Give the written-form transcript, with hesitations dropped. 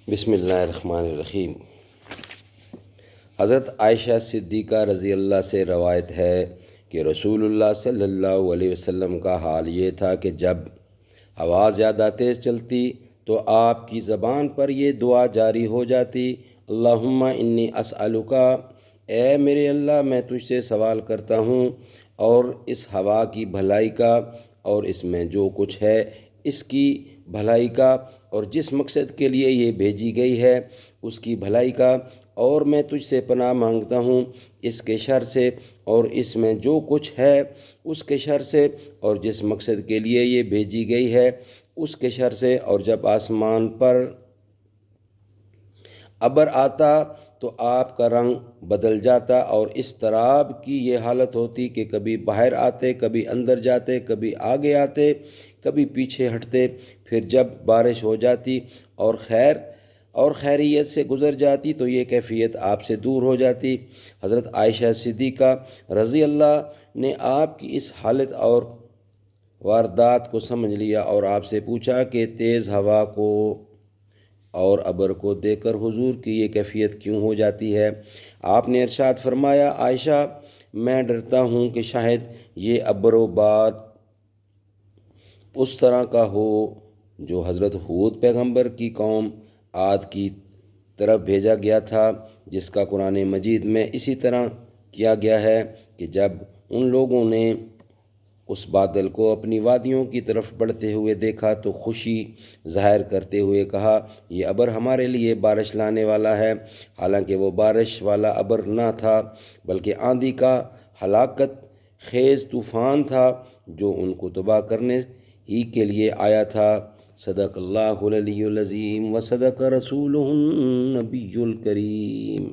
بسم اللہ الرحمن الرحیم۔ حضرت عائشہ صدیقہ رضی اللہ سے روایت ہے کہ رسول اللہ صلی اللہ علیہ وسلم کا حال یہ تھا کہ جب ہوا زیادہ تیز چلتی تو آپ کی زبان پر یہ دعا جاری ہو جاتی، اللہم انی اسألک، اے میرے اللہ میں تجھ سے سوال کرتا ہوں اور اس ہوا کی بھلائی کا اور اس میں جو کچھ ہے اس کی بھلائی کا، اور جس مقصد کے لیے یہ بھیجی گئی ہے اس کی بھلائی کا، اور میں تجھ سے پناہ مانگتا ہوں اس کے شر سے اور اس میں جو کچھ ہے اس کے شر سے، اور جس مقصد کے لیے یہ بھیجی گئی ہے اس کے شر سے۔ اور جب آسمان پر ابر آتا تو آپ کا رنگ بدل جاتا اور اضطراب کی یہ حالت ہوتی کہ کبھی باہر آتے، کبھی اندر جاتے، کبھی آگے آتے، کبھی پیچھے ہٹتے۔ پھر جب بارش ہو جاتی اور خیریت سے گزر جاتی تو یہ کیفیت آپ سے دور ہو جاتی۔ حضرت عائشہ صدیقہ رضی اللہ نے آپ کی اس حالت اور واردات کو سمجھ لیا اور آپ سے پوچھا کہ تیز ہوا کو اور ابر کو دیکھ کر حضور کی یہ کیفیت کیوں ہو جاتی ہے؟ آپ نے ارشاد فرمایا، عائشہ میں ڈرتا ہوں کہ شاید یہ ابر و باد اس طرح کا ہو جو حضرت ہود پیغمبر کی قوم عاد کی طرف بھیجا گیا تھا، جس کا قرآن مجید میں اسی طرح کیا گیا ہے کہ جب ان لوگوں نے اس بادل کو اپنی وادیوں کی طرف بڑھتے ہوئے دیکھا تو خوشی ظاہر کرتے ہوئے کہا، یہ ابر ہمارے لیے بارش لانے والا ہے، حالانکہ وہ بارش والا ابر نہ تھا بلکہ آندھی کا ہلاکت خیز طوفان تھا جو ان کو تباہ کرنے ہی کے لیے آیا تھا۔ صدق اللہ العلی العظیم و صدق رسولہ النبی الکریم۔